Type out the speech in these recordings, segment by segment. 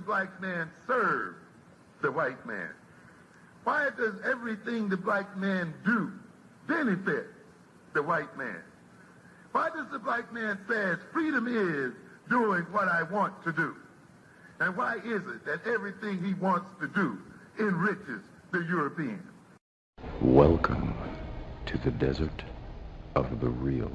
black man serve the white man? Why does everything the black man do benefit the white man? Why does the black man say freedom is doing what I want to do? And why is it that everything he wants to do enriches the European? Welcome to the desert of the real.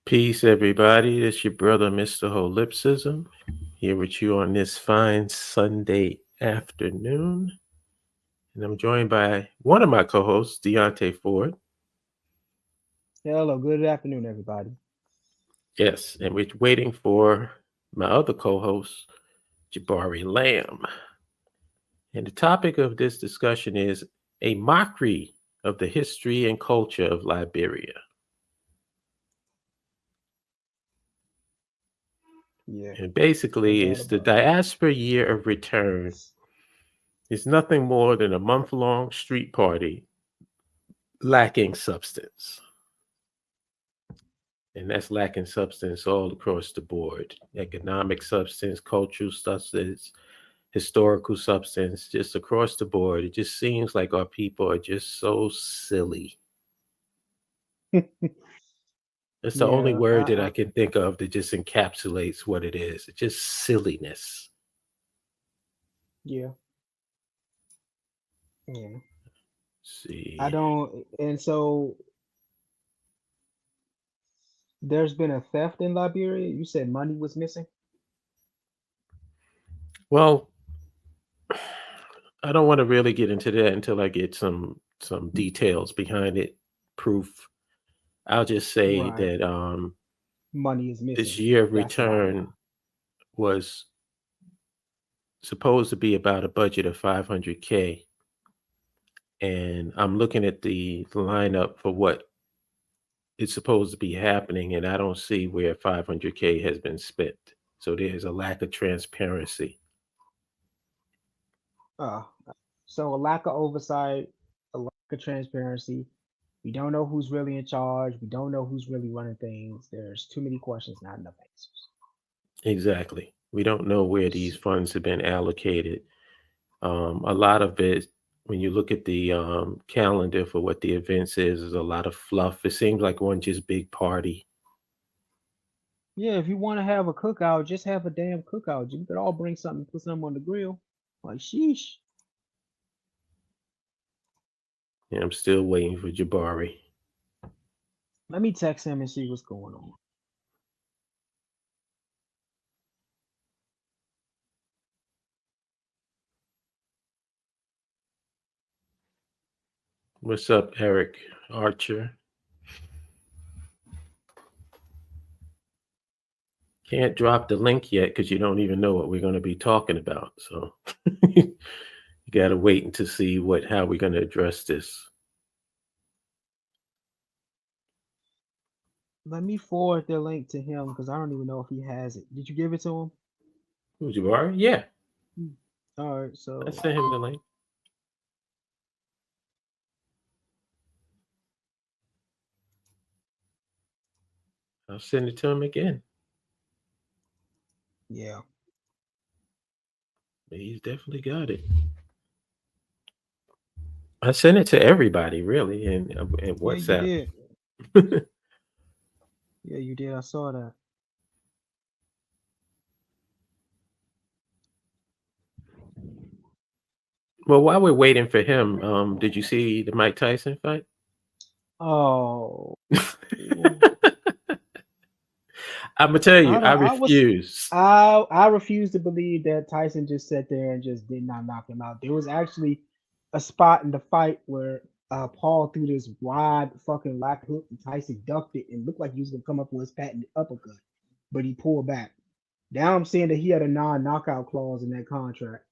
Peace, everybody. This your brother, Mr. Holipsism, here with you on this fine Sunday afternoon. And I'm joined by one of my co-hosts, Deontay Ford. Hello, good afternoon, everybody. Yes, and we're waiting for my other co-host, Jabari Lamb. And the topic of this discussion is a mockery of the history and culture of Liberia. Yeah. And basically, it's the Diaspora Year of Return. It's nothing more than a month-long street party lacking substance. And that's lacking substance all across the board. Economic substance, cultural substance, historical substance, just across the board. It just seems like our people are just so silly. It's the only word that I can think of that just encapsulates what it is. It's just silliness. Yeah. See. And so there's been a theft in Liberia. You said money was missing? Well, I don't want to really get into that until I get some details behind it, proof. I'll just say that money is missing. This year of return was supposed to be about a budget of $500K. And I'm looking at the lineup for what is supposed to be happening, and I don't see where $500K has been spent. So there's a lack of transparency. So a lack of oversight, a lack of transparency. We don't know who's really in charge. We don't know who's really running things. There's too many questions, not enough answers. Exactly. We don't know where these funds have been allocated. A lot of it, when you look at the calendar for what the events is a lot of fluff. It seems like one just big party. Yeah, if you want to have a cookout, just have a damn cookout. You could all bring something, put something on the grill. Like, sheesh. Yeah, I'm still waiting for Jabari. Let me text him and see what's going on. What's up, Eric Archer? Can't drop the link yet because you don't even know what we're going to be talking about. So you got to wait to see how we're going to address this. Let me forward the link to him because I don't even know if he has it. Did you give it to him? Who, Jabari? Yeah. All right, so I sent him the link. I'll send it to him again. Yeah. He's definitely got it. I sent it to everybody, really, in WhatsApp. Yeah, you did. Yeah, you did. I saw that. Well, while we're waiting for him, did you see the Mike Tyson fight? Oh. I'm gonna tell you, I refuse. I refuse to believe that Tyson just sat there and just did not knock him out. There was actually a spot in the fight where Paul threw this wide fucking left hook and Tyson ducked it and looked like he was gonna come up with his patent uppercut, but he pulled back. Now I'm saying that he had a non-knockout clause in that contract,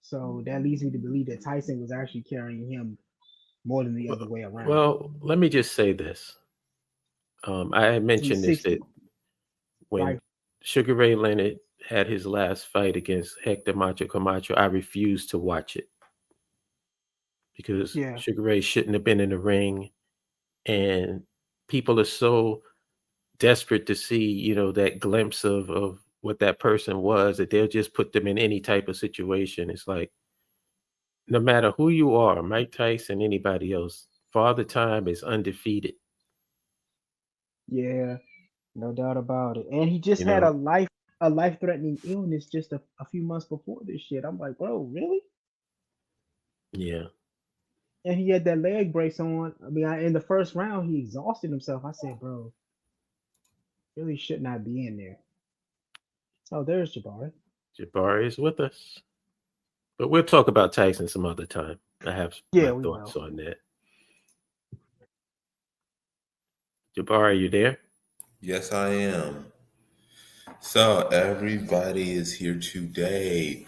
so that leads me to believe that Tyson was actually carrying him more than the other way around. Well, let me just say this. I had mentioned this that when Sugar Ray Leonard had his last fight against Hector Macho Camacho, I refused to watch it. because Yeah. Sugar Ray shouldn't have been in the ring, and people are so desperate to see, that glimpse of what that person was, that they'll just put them in any type of situation. It's like, no matter who you are, Mike Tyson, anybody else, Father Time is undefeated. Yeah. No doubt about it. And he just You had know, a life threatening illness just a few months before this shit. I'm like, bro, really? yeah. And he had that leg brace on. I mean, in the first round, he exhausted himself. I said, bro, really should not be in there. Oh, there's Jabari. Jabari is with us, but we'll talk about Tyson some other time. I have Yeah, my we thoughts will. on that. Jabari, you there? Yes, I am. So everybody is here today.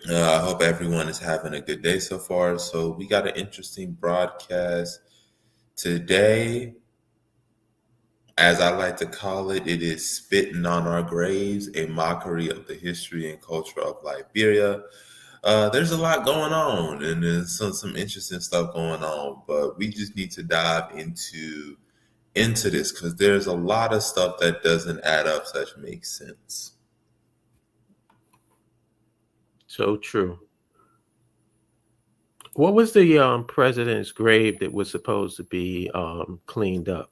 I hope everyone is having a good day so far. So we got an interesting broadcast today. As I like to call it, it is Spitting on Our Graves, a mockery of the history and culture of Liberia. There's a lot going on, and there's some interesting stuff going on, but we just need to dive into this because there's a lot of stuff that doesn't add up such makes sense. So true. What was the president's grave that was supposed to be cleaned up?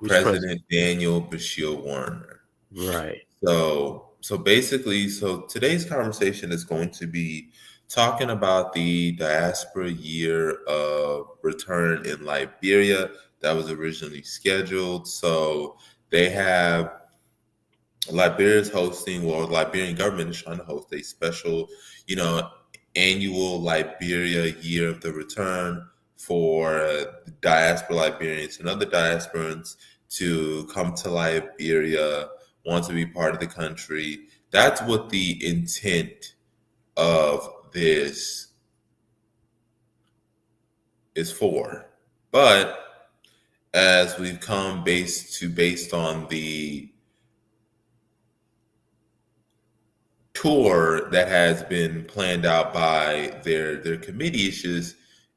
Which president? President Daniel Bashir Warner. Right. So basically, so today's conversation is going to be talking about the diaspora year of return in Liberia that was originally scheduled. So they have Liberia's hosting, or Liberian government is trying to host a special, annual Liberia year of the return for diaspora Liberians and other diasporans to come to Liberia, want to be part of the country. That's what the intent of this is for. But as we've come based on the tour that has been planned out by their committee,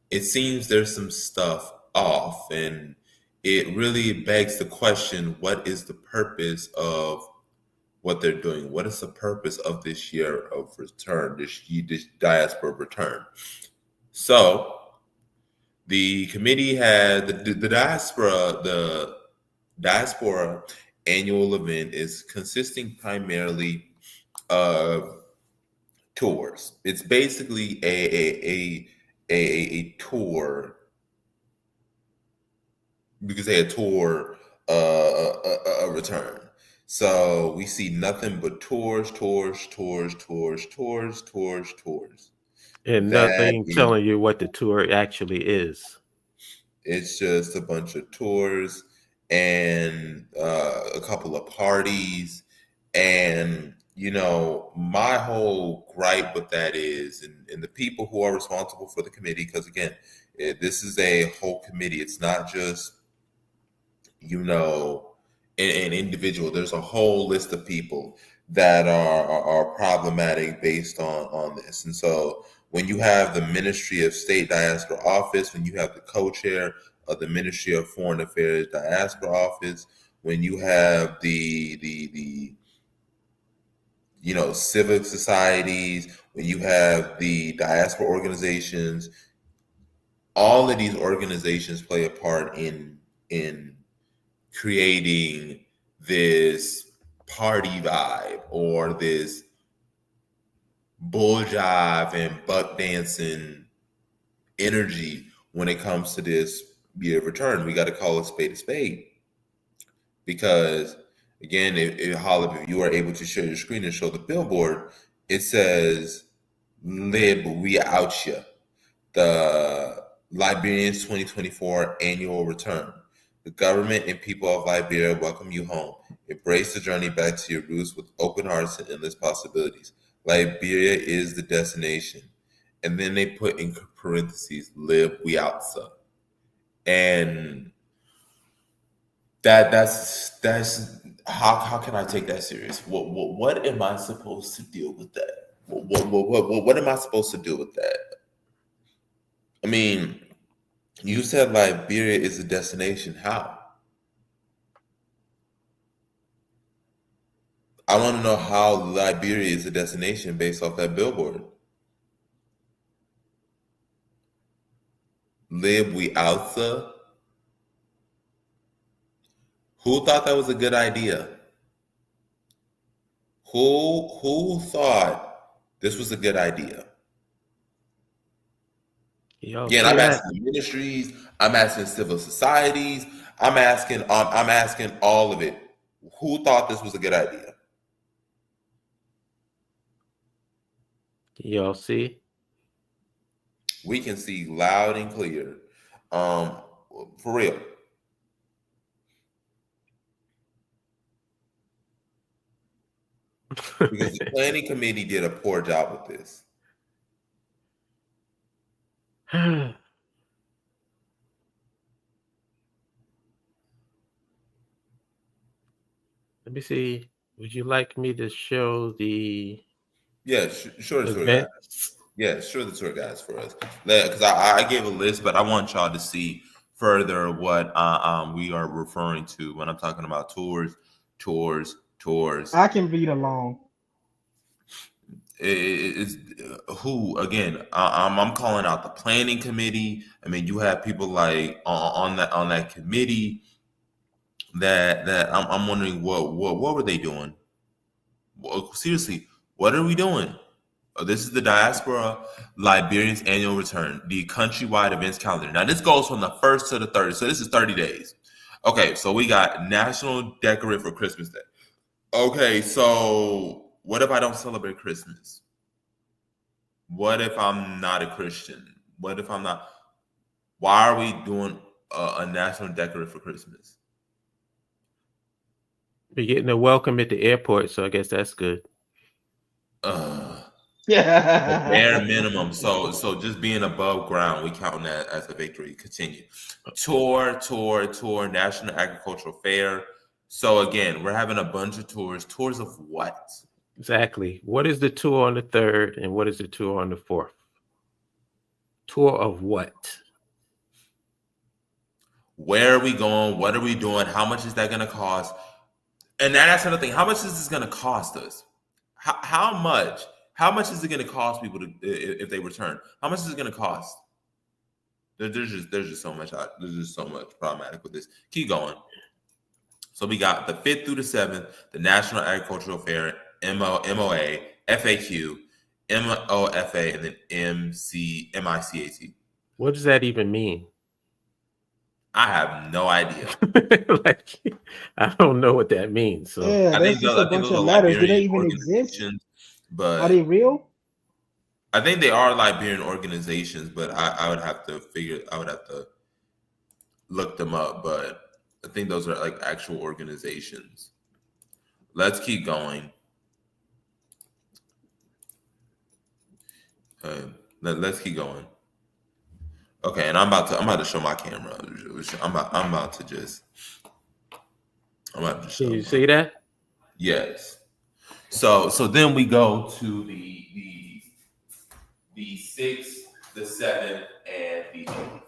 it seems there's some stuff off, and it really begs the question: what is the purpose of what they're doing? What is the purpose of this year of return, this diaspora return? So the committee had the diaspora annual event is consisting primarily of tours. It's basically a tour, because they tour a return. So we see nothing but tours. And That nothing is, telling you what the tour actually is. it's just a bunch of tours and a couple of parties. And, my whole gripe with that is, and the people who are responsible for the committee, because again, this is a whole committee. It's not just, an individual. There's a whole list of people that are problematic based on this. And so when you have the Ministry of State Diaspora Office, when you have the co-chair of the Ministry of Foreign Affairs Diaspora Office, when you have the civic societies, when you have the diaspora organizations, all of these organizations play a part in creating this party vibe, or this bull jive and buck dancing energy when it comes to this year of return. We got to call a spade, because again, if you are able to share your screen and show the billboard, it says "Lib, we out ya." The Liberians 2024 annual return. The government and people of Liberia welcome you home. Embrace the journey back to your roots with open hearts and endless possibilities. Liberia is the destination. And then they put in parentheses, "Live we outsa." And that's how can I take that serious? What am I supposed to deal with that? What am I supposed to do with that? mean, you said Liberia is a destination. How? I want to know how Liberia is a destination based off that billboard. Live we outsa? Who thought that was a good idea? Who thought this was a good idea? Y'all Again, see I'm that? asking ministries, I'm asking civil societies, I'm asking all of it. Who thought this was a good idea? Y'all see? We can see loud and clear. For real. Because the planning committee did a poor job with this. Let me see. Would you like me to show the Yeah, sure the tour guide. event? Yeah, sure the tour guides for us. Because I gave a list, but I want y'all to see further what we are referring to when I'm talking about tours. I can read along. It's who again? I'm calling out the planning committee. I mean, you have people like on that committee that I'm wondering what were they doing? Well, seriously, what are we doing? This is the Diaspora Liberians Annual Return, the countrywide events calendar. Now, this goes from the 1st to the 30th, so this is 30 days. Okay, so we got National Decorate for Christmas Day. Okay, so what if I don't celebrate Christmas? What if I'm not a Christian? What if I'm not? Why are we doing a National Decorate for Christmas? We're getting a welcome at the airport, so I guess that's good. Yeah. Bare minimum. So just being above ground, we count that as a victory. Continue. Tour, National Agricultural Fair. So again, we're having a bunch of tours. Tours of what? Exactly. What is the tour on the 3rd and what is the tour on the 4th? Tour of what? Where are we going? What are we doing? How much is that going to cost? And that's another thing. How much is this going to cost us? How much? How much is it going to cost people if they return? How much is it going to cost? There's just so much. There's just so much problematic with this. Keep going. So we got the 5th through the 7th, the National Agricultural Fair, MOA, FAQ, MOFA, and then MICAT. What does that even mean? I have no idea. Like, I don't know what that means. So Yeah, that's just a bunch of letters. Do they even exist? But are they real? I think they are Liberian organizations, but I would have to look them up. But I think those are like actual organizations. Let's keep going. Let's keep going. Okay, and I'm about to show my camera. I'm about to show. Can you see that? Yes. So then we go to the 6th, the 7th, and the 8th.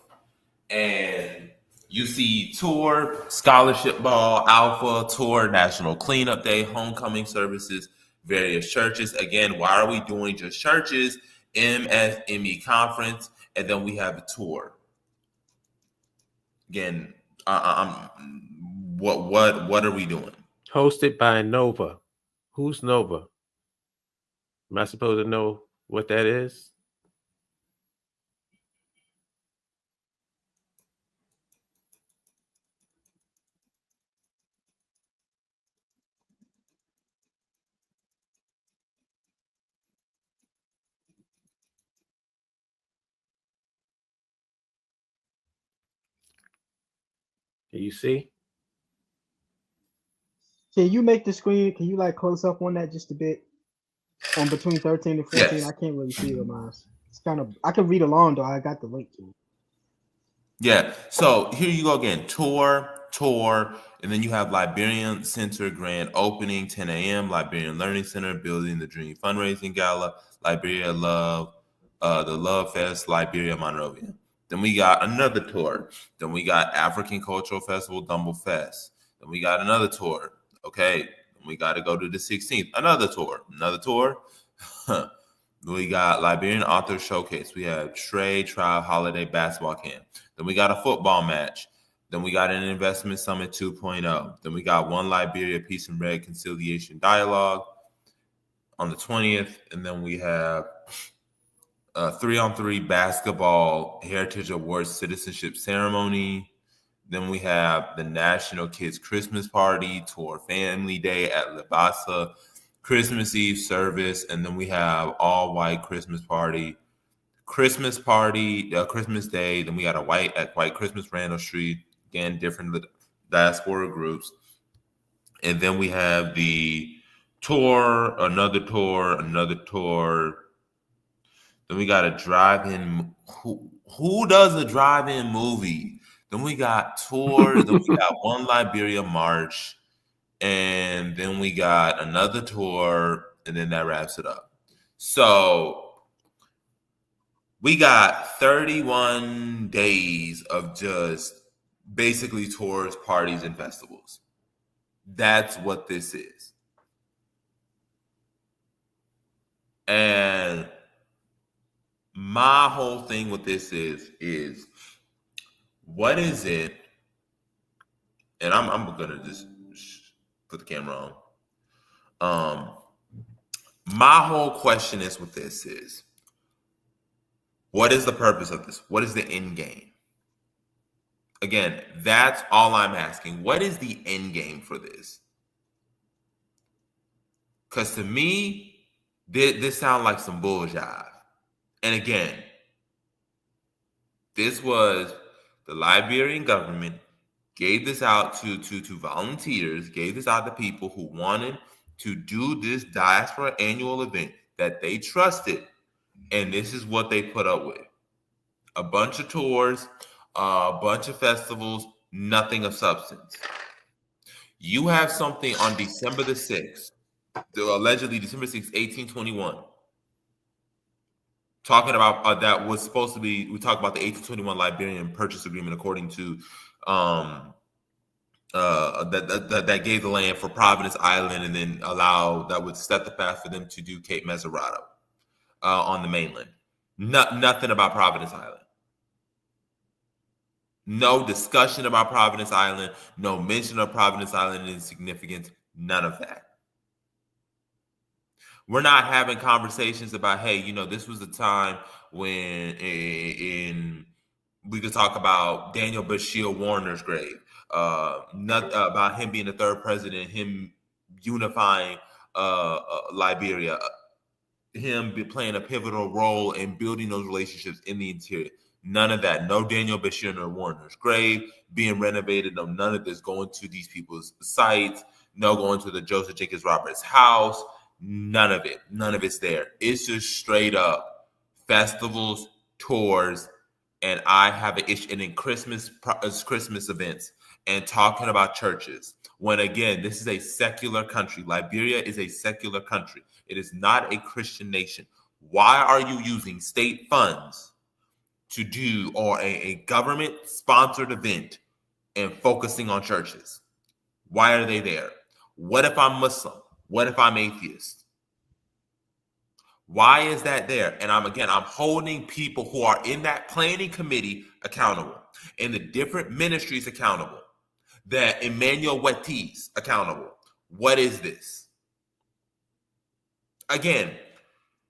And you see tour, scholarship ball, alpha, tour, national cleanup day, homecoming services, various churches. Again, why are we doing just churches? MSME conference, and then we have a tour. Again, what are we doing? Hosted by Nova. Who's Nova? Am I supposed to know what that is? Can you see? Can you make the screen? Can you like close up on that just a bit? On between 13 and 14, Yes. I can't really see it, mine. It's kind of. I can read along though. I got the link to it. Yeah. So here you go again. Tour, and then you have Liberian Center grand opening, 10 a.m. Liberian Learning Center building the Dream fundraising gala, Liberia Love, the Love Fest, Liberia Monrovia. Then we got another tour. Then we got African Cultural Festival, Dumble Fest. Then we got another tour. Okay, we got to go to the 16th. Another tour. We got Liberian Author Showcase. We have Trey Trial Holiday Basketball Camp. Then we got a football match. Then we got an Investment Summit 2.0. Then we got One Liberia Peace and Reconciliation Dialogue on the 20th. And then we have 3-on-3 Basketball Heritage Awards Citizenship Ceremony. Then we have the National Kids Christmas Party Tour Family Day at Libasa, Christmas Eve service, and then we have all white Christmas Christmas Day. Then we got a white Christmas Randall Street, again, different diaspora groups. And then we have the tour, another tour. Then we got a drive-in. Who does a drive-in movie? Then we got tours. Then we got One Liberia March. And then we got another tour. And then that wraps it up. So we got 31 days of just basically tours, parties, and festivals. That's what this is. And my whole thing with this is what is it? And I'm gonna just put the camera on. My whole question is with this is, what is the purpose of this? What is the end game? Again, that's all I'm asking. What is the end game for this? Because to me, this sounds like some bullshit. And again, this was the Liberian government gave this out to volunteers, gave this out to people who wanted to do this diaspora annual event that they trusted. And this is what they put up with. A bunch of tours, a bunch of festivals, nothing of substance. You have something on December the 6th, allegedly December 6th, 1821, talking about that was supposed to be, we talked about the 1821 Liberian Purchase Agreement, according to that gave the land for Providence Island and then that would set the path for them to do Cape Meserado on the mainland. Nothing about Providence Island. No discussion about Providence Island, no mention of Providence Island in significance, none of that. We're not having conversations about, hey, this was the time when we could talk about Daniel Bashir Warner's grave, about him being the third president, him unifying Liberia, him playing a pivotal role in building those relationships in the interior. None of that. No Daniel Bashir Warner's grave being renovated. No, none of this going to these people's sites. No going to the Joseph Jenkins Roberts house. None of it. None of it's there. It's just straight up festivals, tours, and I have an issue. And in Christmas events and talking about churches. When again, this is a secular country. Liberia is a secular country. It is not a Christian nation. Why are you using state funds to do or a government-sponsored event and focusing on churches? Why are they there? What if I'm Muslim? What if I'm atheist? Why is that there? And I'm holding people who are in that planning committee accountable, and the different ministries accountable, that Emmanuel Wetties accountable. What is this? Again,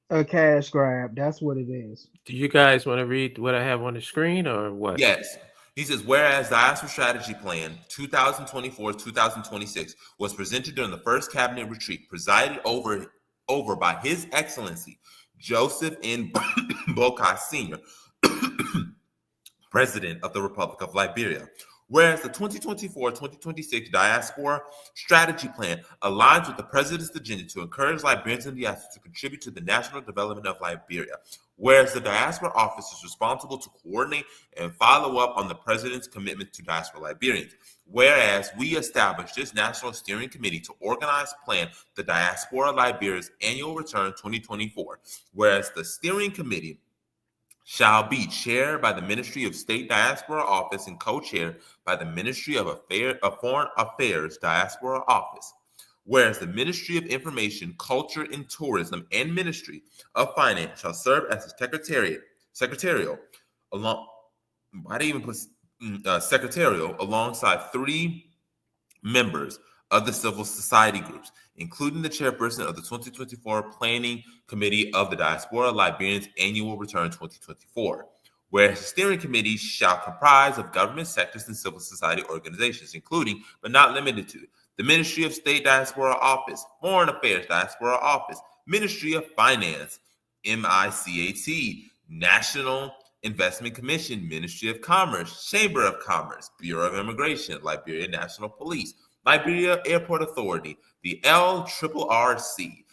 a cash grab. That's what it is. Do you guys want to read what I have on the screen or what? Yes. He says, whereas the Diaspora Strategy Plan 2024-2026 was presented during the first cabinet retreat presided over by His Excellency Joseph N. Bokai Sr., President of the Republic of Liberia. Whereas the 2024-2026 Diaspora Strategy Plan aligns with the President's agenda to encourage Liberians in the diaspora to contribute to the national development of Liberia. Whereas the Diaspora Office is responsible to coordinate and follow up on the President's commitment to diaspora Liberians. Whereas we established this National Steering Committee to organize, plan the Diaspora Liberia's Annual Return 2024. Whereas the Steering Committee shall be chaired by the Ministry of State Diaspora Office and co-chaired by the Ministry of Foreign Affairs Diaspora Office. Whereas the Ministry of Information, Culture, and Tourism and Ministry of Finance shall serve as the secretarial, secretarial alongside 3 members of the civil society groups, including the chairperson of the 2024 Planning Committee of the Diaspora Liberians Annual Return 2024, whereas the steering committee shall comprise of government sectors and civil society organizations, including, but not limited to, the Ministry of State Diaspora Office, Foreign Affairs Diaspora Office, Ministry of Finance, MICAT, National Investment Commission, Ministry of Commerce, Chamber of Commerce, Bureau of Immigration, Liberia National Police, Liberia Airport Authority, the LRRC,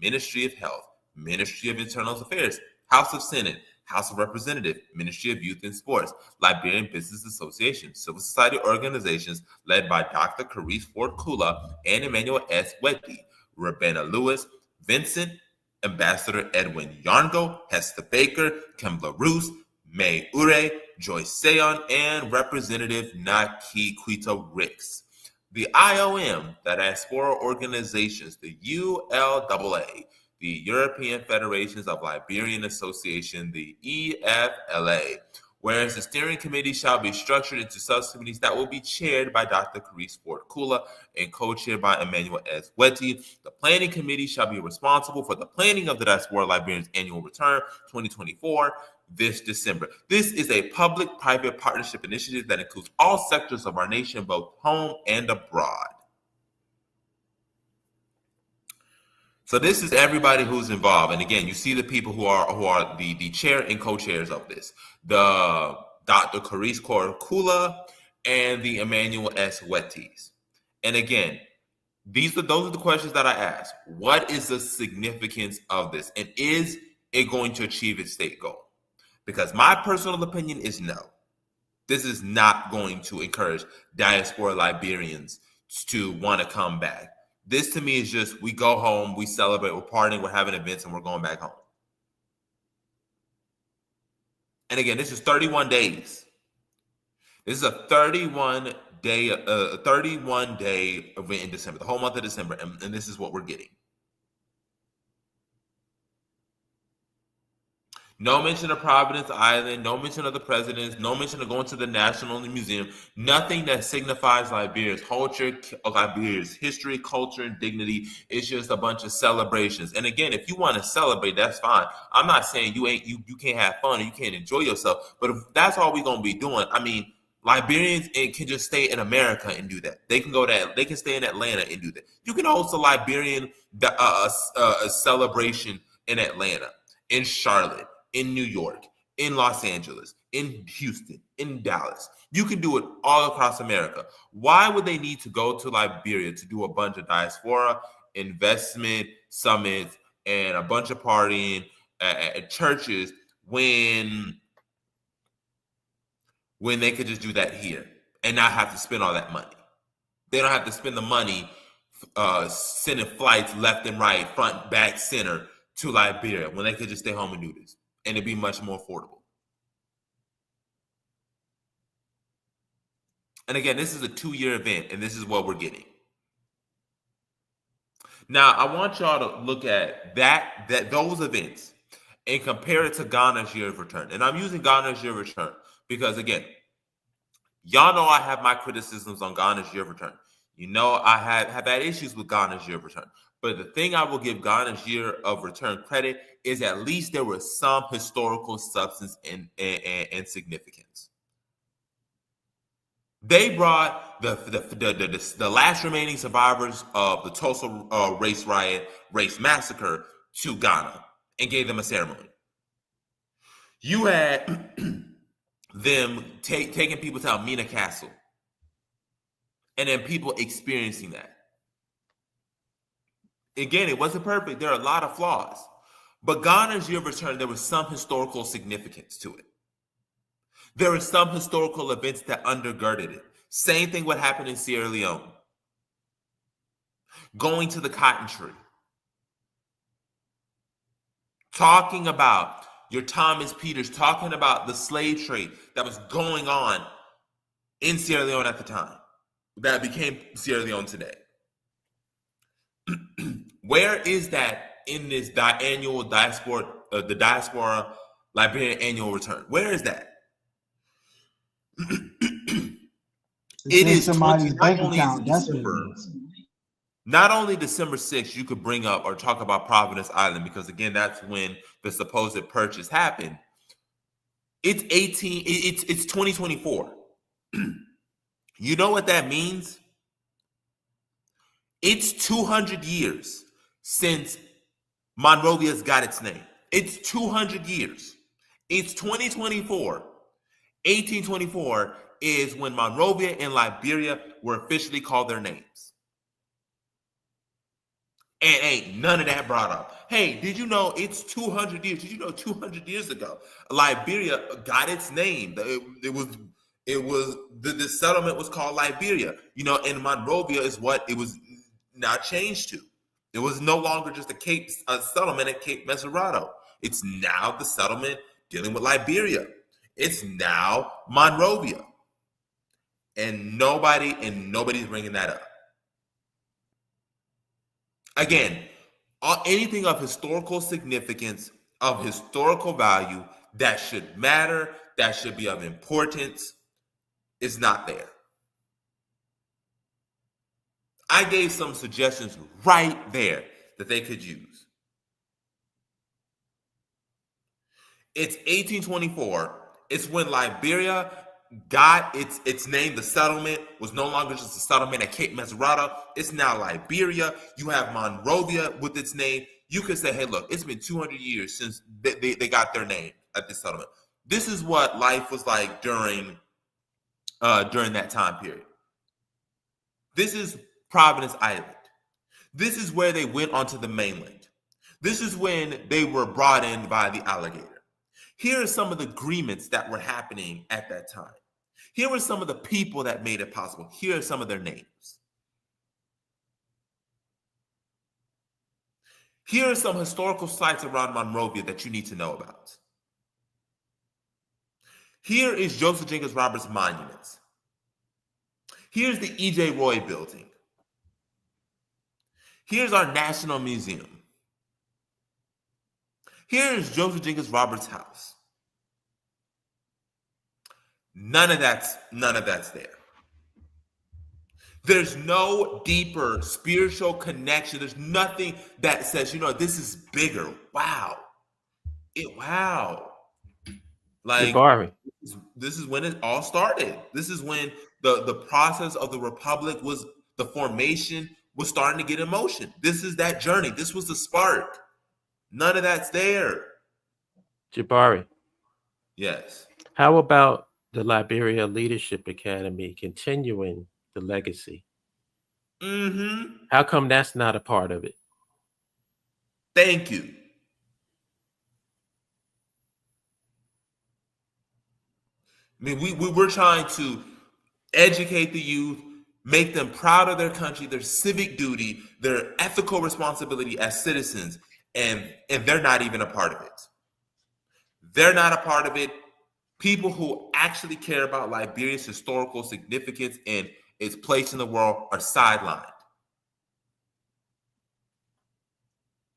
Ministry of Health, Ministry of Internal Affairs, House of Senate, House of Representatives, Ministry of Youth and Sports, Liberian Business Association, civil society organizations led by Dr. Carice Ford Kula and Emmanuel S. Weddy, Rabena Lewis, Vincent, Ambassador Edwin Yarngo, Hester Baker, Kembla Roos, May Ure, Joyce Seon, and Representative Naki Quita Ricks. The IOM, the Diaspora Organizations, the ULAA, the European Federations of Liberian Association, the EFLA, whereas the steering committee shall be structured into subcommittees that will be chaired by Dr. Carice Ford Kula and co-chaired by Emmanuel S. Weddy. The planning committee shall be responsible for the planning of the Diaspora Liberians Annual Return 2024 this December. This is a public-private partnership initiative that includes all sectors of our nation, both home and abroad. So this is everybody who's involved. And again, you see the people who are the chair and co-chairs of this. The Dr. Carice Kula and the Emmanuel S. Weddies. And again, those are the questions that I asked. What is the significance of this? And is it going to achieve its state goal? Because my personal opinion is no. This is not going to encourage diaspora Liberians to want to come back. This to me is just, we go home, we celebrate, we're partying, we're having events, and we're going back home. And again, this is 31 days. This is a 31-day event in December, the whole month of December, and this is what we're getting. No mention of Providence Island, no mention of the presidents, no mention of going to the National Museum, nothing that signifies Liberia's culture, Liberia's history, culture, and dignity. It's just a bunch of celebrations. And again, if you want to celebrate, that's fine. I'm not saying you can't have fun or you can't enjoy yourself, but if that's all we're gonna be doing, I mean, Liberians can just stay in America and do that. They can stay in Atlanta and do that. You can host a Liberian celebration in Atlanta, in Charlotte, in New York, in Los Angeles, in Houston, in Dallas. You can do it all across America. Why would they need to go to Liberia to do a bunch of diaspora investment summits and a bunch of partying at churches when they could just do that here and not have to spend all that money? They don't have to spend the money sending flights left and right, front, back, center to Liberia when they could just stay home and do this. And it'd be much more affordable. And again, this is a 2-year event, and this is what we're getting. Now, I want y'all to look at those events and compare it to Ghana's year of return. And I'm using Ghana's year of return because, again, y'all know I have my criticisms on Ghana's year of return. You know I have had issues with Ghana's year of return. But the thing I will give Ghana's year of return credit is at least there was some historical substance and significance. They brought the last remaining survivors of the Tulsa race massacre to Ghana and gave them a ceremony. You had them taking people to Almina Castle and then people experiencing that. Again, it wasn't perfect. There are a lot of flaws. But Ghana's year of return, there was some historical significance to it. There were some historical events that undergirded it. Same thing what happened in Sierra Leone. Going to the cotton tree. Talking about your Thomas Peters talking about the slave trade that was going on in Sierra Leone at the time, that became Sierra Leone today. Where is that in this annual diaspora, the Diaspora Liberian annual return? Where is that? It is somebody's bank not account. only That's what it December, is. not only December 6th, you could bring up or talk about Providence Island, because again, that's when the supposed purchase happened. It's 2024. You know what that means? It's 200 years since Monrovia's got its name. It's 200 years. It's 2024. 1824 is when Monrovia and Liberia were officially called their names. And ain't none of that brought up. Hey, did you know it's 200 years? Did you know 200 years ago, Liberia got its name? The settlement was called Liberia, and Monrovia is what it was now changed to. It was no longer just a settlement at Cape Mesurado. It's now the settlement dealing with Liberia. It's now Monrovia. And nobody's bringing that up. Again, anything of historical significance, of historical value, that should matter, that should be of importance, is not there. I gave some suggestions right there that they could use. It's 1824. It's when Liberia got its name. The settlement was no longer just a settlement at Cape Mesurado. It's now Liberia. You have Monrovia with its name. You could say, hey, look, it's been 200 years since they got their name at this settlement. This is what life was like during that time period. This is Providence Island. This is where they went onto the mainland. This is when they were brought in by the alligator. Here are some of the agreements that were happening at that time. Here are some of the people that made it possible. Here are some of their names. Here are some historical sites around Monrovia that you need to know about. Here is Joseph Jenkins Roberts' monuments. Here's the E.J. Roy building. Here's our National Museum. Here is Joseph Jenkins Roberts' house. None of that's there. There's no deeper spiritual connection. There's nothing that says, this is bigger. Wow. Wow. Like, Jabari. This is when it all started. This is when the process of the republic the formation was starting to get in motion. This is that journey. This was the spark. None of that's there. Jabari. Yes. How about the Liberia Leadership Academy continuing the legacy? Mm-hmm. How come that's not a part of it? Thank you. I mean, we're trying to educate the youth, make them proud of their country, their civic duty, their ethical responsibility as citizens, and they're not even a part of it. They're not a part of it. People who actually care about Liberia's historical significance and its place in the world are sidelined.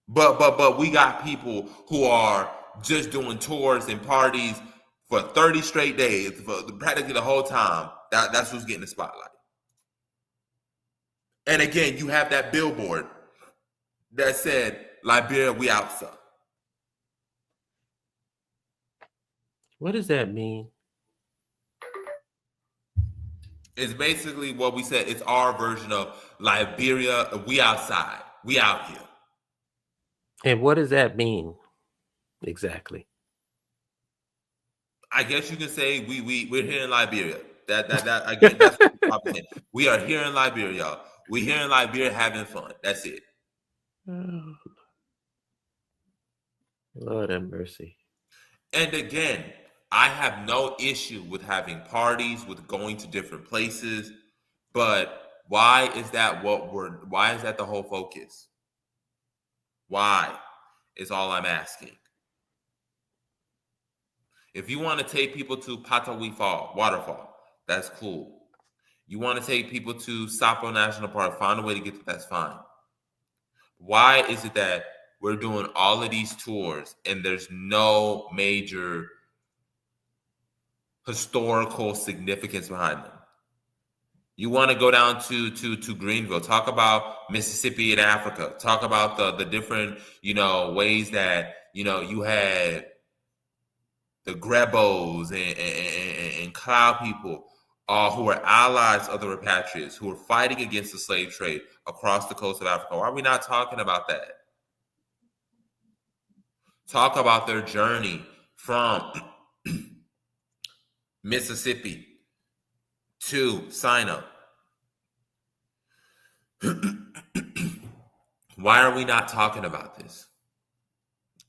But we got people who are just doing tours and parties for 30 straight days, for practically the whole time. That's who's getting the spotlight. And again, you have that billboard that said, Liberia, we out, sir. What does that mean? It's basically what we said. It's our version of Liberia, we outside. We out here. And what does that mean exactly? I guess you can say we're here in Liberia. That again, that's what I'm saying. We are here in Liberia, y'all. We're here in Liberia having fun. That's it. Oh, Lord have mercy. And again, I have no issue with having parties, with going to different places, but why is that the whole focus? Why is all I'm asking. If you want to take people to Patawi Fall, waterfall, that's cool. You want to take people to Sapo National Park, find a way to get to that's fine. Why is it that we're doing all of these tours and there's no major historical significance behind them? You want to go down to Greenville, talk about Mississippi and Africa, talk about the different, ways that, you had the Grebos and Cloud people who were allies of the repatriates, who were fighting against the slave trade across the coast of Africa. Why are we not talking about that? Talk about their journey from Mississippi to Sinai. Why are we not talking about this?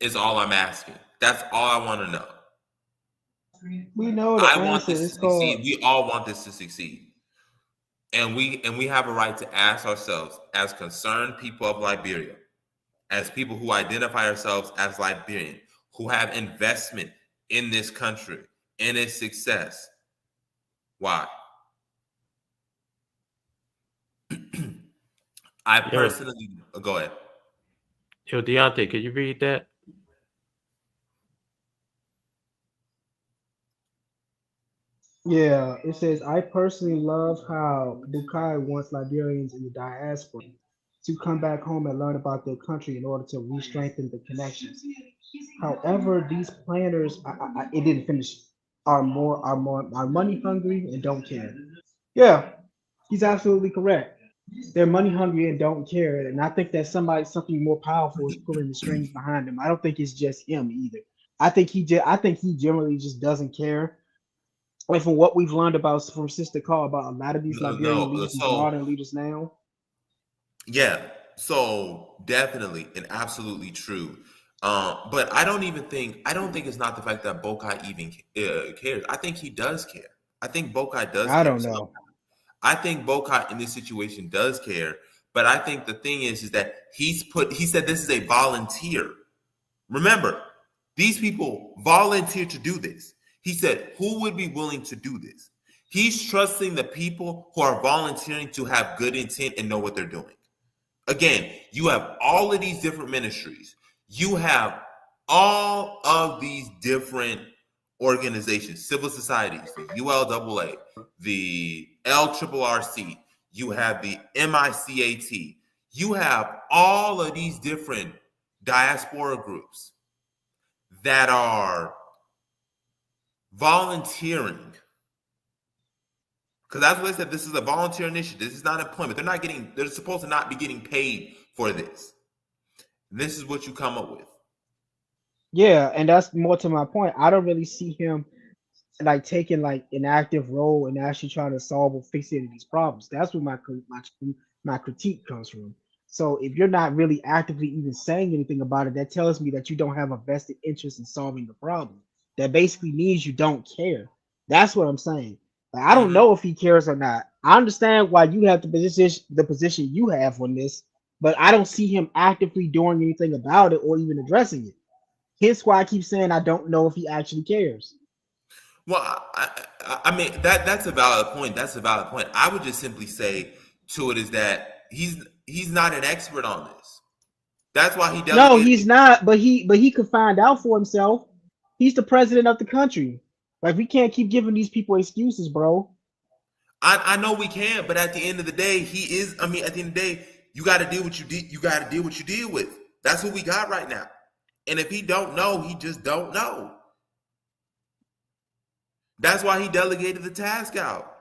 Is all I'm asking. That's all I want to know. We know the I answer. want this to It's called. succeed. We all want this to succeed. And we have a right to ask ourselves, as concerned people of Liberia, as people who identify ourselves as Liberian, who have investment in this country, in its success. Why? I personally go ahead. Yo, Deontay, could you read that? Yeah, it says, I personally love how Bukai wants Liberians in the diaspora to come back home and learn about their country in order to re-strengthen the connections. However, these planners, it didn't finish, are money hungry and don't care. Yeah, he's absolutely correct. They're money hungry and don't care, and I think that something more powerful is pulling the strings behind him. I don't think it's just him either. I think he generally just doesn't care. And from what we've learned about from Sister Call about a lot of these Liberian leaders, these modern leaders now. Yeah, so definitely and absolutely true. But I don't think it's not the fact that Bokai even cares. I think he does care. I think Bokai does care. I don't know. I think Bokai in this situation does care, but I think the thing is that he said this is a volunteer. Remember, these people volunteered to do this. He said, who would be willing to do this? He's trusting the people who are volunteering to have good intent and know what they're doing. Again, you have all of these different ministries. You have all of these different organizations, civil societies, the ULAA, the LRRC, you have the MICAT, you have all of these different diaspora groups that are volunteering. Because that's what I said, this is a volunteer initiative. This is not employment. They're supposed to not be getting paid for this. This is what you come up with. Yeah, and that's more to my point. I don't really see him like taking like an active role and actually trying to solve or fix any of these problems. That's where my critique comes from. So if you're not really actively even saying anything about it, that tells me that you don't have a vested interest in solving the problem. That basically means you don't care. That's what I'm saying. Like, I don't know if he cares or not. I understand why you have the position you have on this, but I don't see him actively doing anything about it or even addressing it. Hence why I keep saying I don't know if he actually cares. Well, I mean that's a valid point. That's a valid point. I would just simply say to it is that he's not an expert on this. That's why he doesn't. No, he's not. But he could find out for himself. He's the president of the country. Like, we can't keep giving these people excuses, bro. I know we can, but at the end of the day, he is. I mean, at the end of the day, you got to deal with you got to deal what you deal with. That's what we got right now. And if he don't know, he just don't know. That's why he delegated the task out.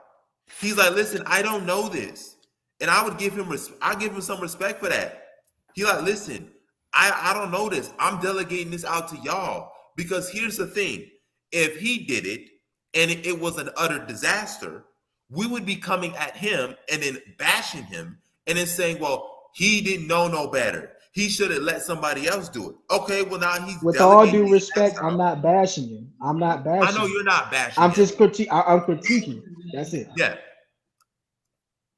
He's like, listen, I don't know this, and I give him some respect for that. He like, listen, I don't know this. I'm delegating this out to y'all because here's the thing: if he did it and it was an utter disaster, we would be coming at him and then bashing him and then saying, well, he didn't know no better. He should have let somebody else do it. Okay, well now he's with all due respect, I'm not bashing him. I'm not bashing. I know you're not bashing. I'm just I'm critiquing. That's it. Yeah.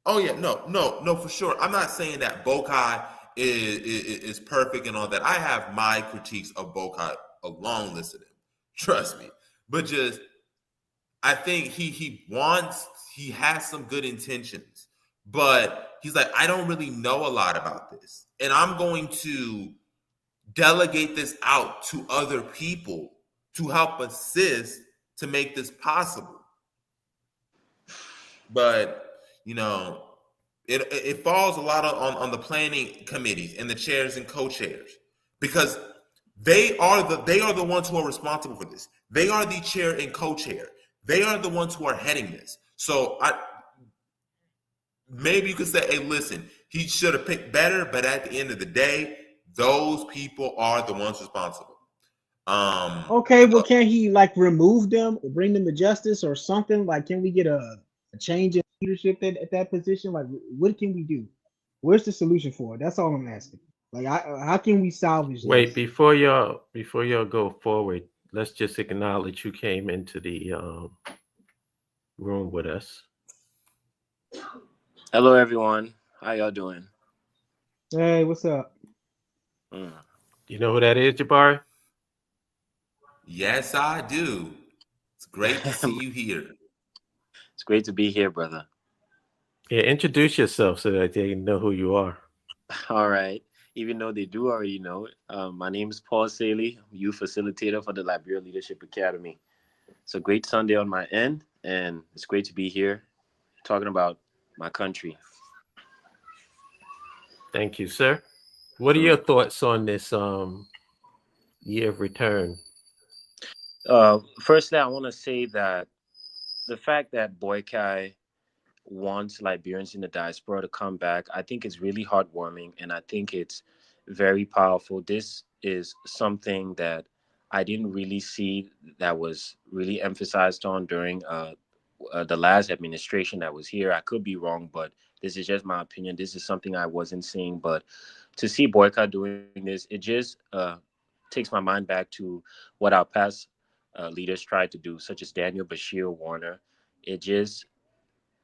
Oh yeah, no, for sure. I'm not saying that Bokai is perfect and all that. I have my critiques of Bokai, a long list of them. Trust me. but just I think he has some good intentions, but he's like, I don't really know a lot about this, and I'm going to delegate this out to other people to help assist to make this possible. But it falls a lot on the planning committees and the chairs and co-chairs, because they are the ones who are responsible for this. They are the chair and co-chair. They are the ones who are heading this. So maybe you could say, hey, listen, he should have picked better, but at the end of the day, those people are the ones responsible. Okay, well, can he like remove them or bring them to justice or something? Like, can we get a change in leadership at that position? Like, what can we do? Where's the solution for it? That's all I'm asking. Like, how can we salvage Wait, this? before y'all go forward, let's just acknowledge who came into the room with us. Hello, everyone. How y'all doing? Hey, what's up? You know who that is, Jabari? Yes, I do. It's great to see you here. It's great to be here, brother. Yeah, introduce yourself so that they know who you are. All right. Even though they do already know it, my name is Paul Saley, youth facilitator for the Liberia Leadership Academy. It's a great Sunday on my end, and it's great to be here talking about my country. Thank you, sir. What are your thoughts on this year of return? Firstly, I want to say that the fact that Boykai wants Liberians in the diaspora to come back, I think it's really heartwarming, and I think it's very powerful. This is something that I didn't really see that was really emphasized on during the last administration that was here. I could be wrong, but this is just my opinion. This is something I wasn't seeing, but to see Boycott doing this, it just takes my mind back to what our past leaders tried to do, such as Daniel Bashir Warner. It just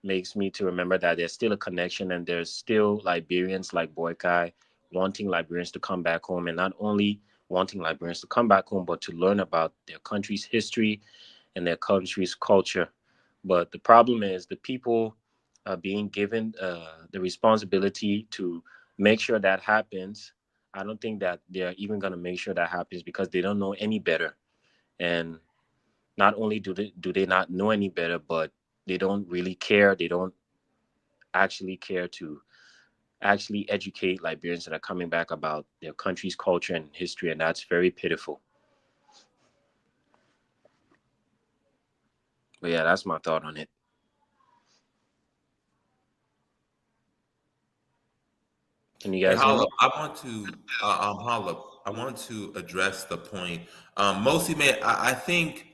makes me to remember that there's still a connection, and there's still Liberians like Boykai wanting Liberians to come back home, and not only wanting Liberians to come back home, but to learn about their country's history and their country's culture. But the problem is the people are being given the responsibility to make sure that happens. I don't think that they're even going to make sure that happens because they don't know any better. And not only do they not know any better, but they don't really care. They don't actually care to actually educate Liberians that are coming back about their country's culture and history, and that's very pitiful. But yeah, that's my thought on it. Can you guys hear me? I want to I want to address the point. Mostly, man, I think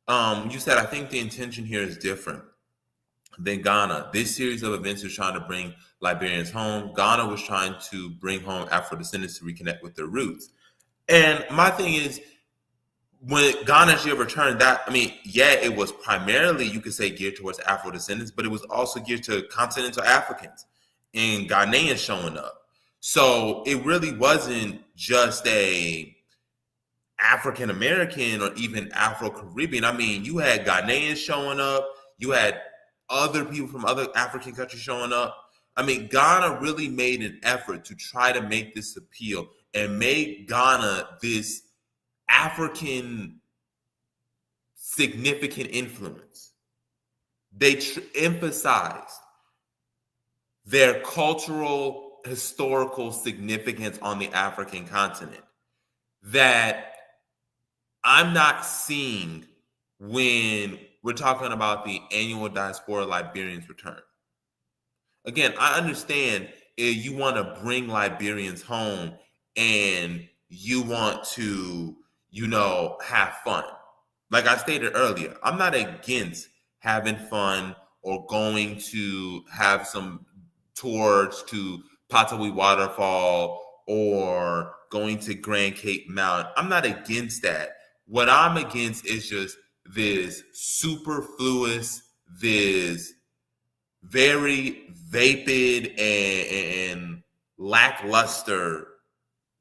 you said I think the intention here is different than Ghana. This series of events is trying to bring Liberians home. Ghana was trying to bring home Afro descendants to reconnect with their roots. And my thing is, when Ghana's year of return, it was primarily, you could say, geared towards Afro descendants, but it was also geared to continental Africans and Ghanaians showing up. So it really wasn't just a African American or even Afro Caribbean. I mean, you had Ghanaians showing up, you had other people from other African countries showing up. I mean, Ghana really made an effort to try to make this appeal and make Ghana this African significant influence. They emphasized their cultural, historical significance on the African continent that I'm not seeing when we're talking about the annual Diaspora Liberians return. Again, I understand if you want to bring Liberians home and you want to, have fun. Like I stated earlier, I'm not against having fun or going to have some tours to Patawi Waterfall or going to Grand Cape Mount. I'm not against that. What I'm against is just this superfluous, this very vapid and lackluster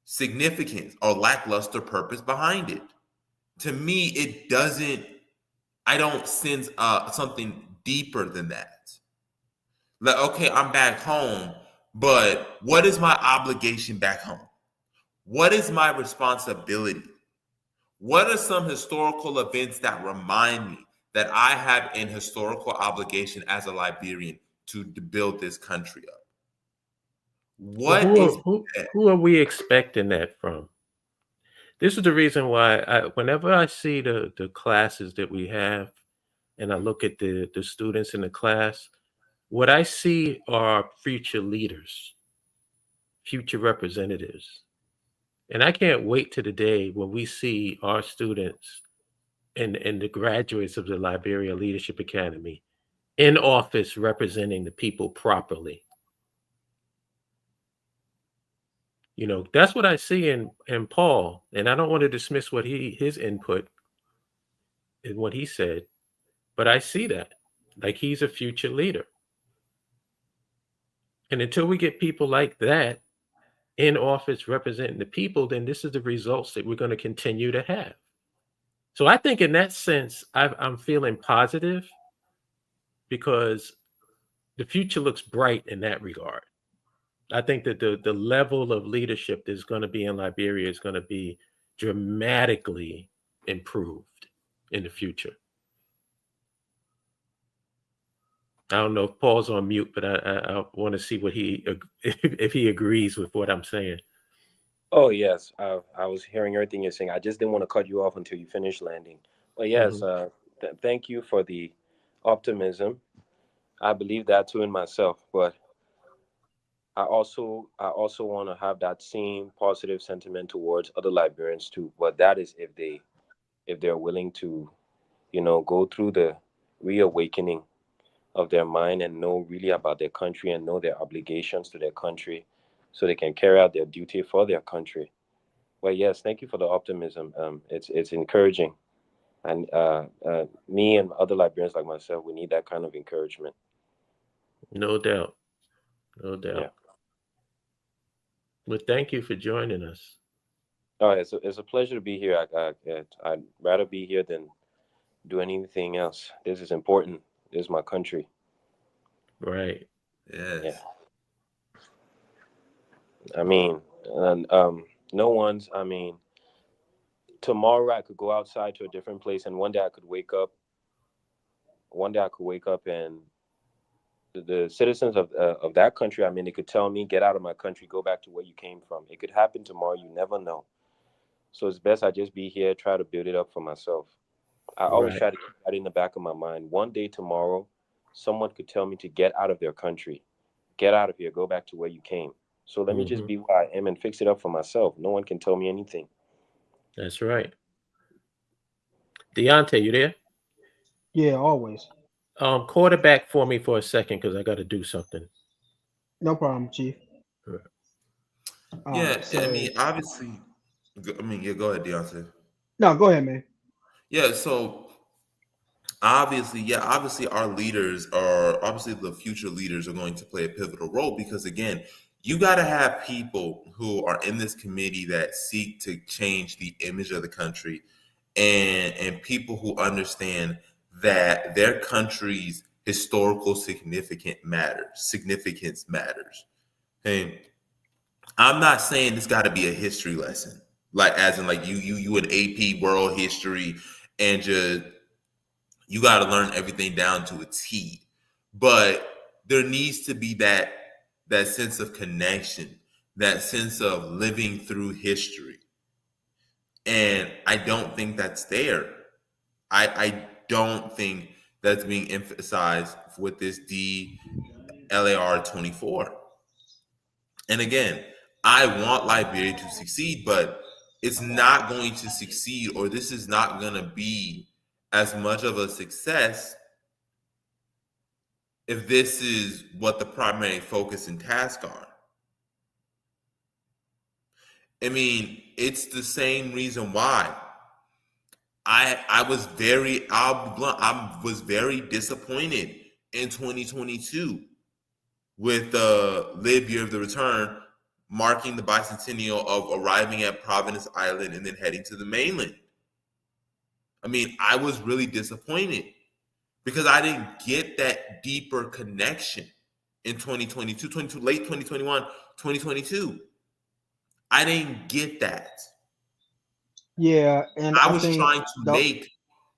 significance or lackluster purpose behind it. To me, it doesn't I don't sense something deeper than that. Like, okay, I'm back home, but what is my obligation back home? What is my responsibility? What are some historical events that remind me that I have an historical obligation as a Liberian to build this country up? Well, What is that? who are we expecting that from? This is the reason why whenever I see the classes that we have, and I look at the students in the class, what I see are future leaders, future representatives. And I can't wait to the day when we see our students and the graduates of the Liberia Leadership Academy in office representing the people properly. You know, that's what I see in Paul. And I don't want to dismiss what his input and what he said, but I see that. Like, he's a future leader. And until we get people like that in office representing the people, then this is the results that we're going to continue to have. So I think in that sense, I'm feeling positive because the future looks bright in that regard. I think that the level of leadership that's going to be in Liberia is going to be dramatically improved in the future. I don't know if Paul's on mute, but I want to see what if he agrees with what I'm saying. Oh yes, I was hearing everything you're saying. I just didn't want to cut you off until you finished landing. But yes, thank you for the optimism. I believe that too in myself, but I also want to have that same positive sentiment towards other Liberians too. But that is if they're willing to, go through the reawakening of their mind and know really about their country and know their obligations to their country, so they can carry out their duty for their country. Well, yes, thank you for the optimism. It's encouraging, and me and other Liberians like myself, we need that kind of encouragement. No doubt. No doubt. Yeah. Well, thank you for joining us. Oh, it's a pleasure to be here. I'd rather be here than do anything else. This is important. This is my country. Right. Yes. Yeah. I mean, and no one's. I mean, tomorrow I could go outside to a different place, and one day I could wake up. One day I could wake up and the citizens of that country, I mean, they could tell me, get out of my country, go back to where you came from. It could happen tomorrow. You never know. So it's best I just be here, try to build it up for myself. I always Right. try to keep that in the back of my mind. One day tomorrow, someone could tell me to get out of their country, get out of here, go back to where you came. So let me just be where I am and fix it up for myself. No one can tell me anything. That's right. Deontay, you there? Yeah, always. Quarterback for me for a second because I got to do something. No problem, Chief. Right. Yeah, So, I mean, obviously, yeah, go ahead, Deontay. no, go ahead, man. Yeah, so obviously our leaders are obviously the future leaders are going to play a pivotal role because again, you got to have people who are in this committee that seek to change the image of the country and people who understand that their country's historical significance matters. Okay. I'm not saying this got to be a history lesson, like as in like you an AP world history and just you got to learn everything down to a T. But there needs to be that sense of connection, that sense of living through history, and I don't think that's there. I don't think that's being emphasized with this DLAR 24. And again, I want Liberia to succeed, but it's not going to succeed, or this is not going to be as much of a success if this is what the primary focus and task are. I mean, it's the same reason why I was very disappointed in 2022 with the Lib Year of the Return, marking the bicentennial of arriving at Providence Island and then heading to the mainland. I mean, I was really disappointed because I didn't get that deeper connection in 2022, late 2021, 2022. I didn't get that. Yeah, and I I was think trying to make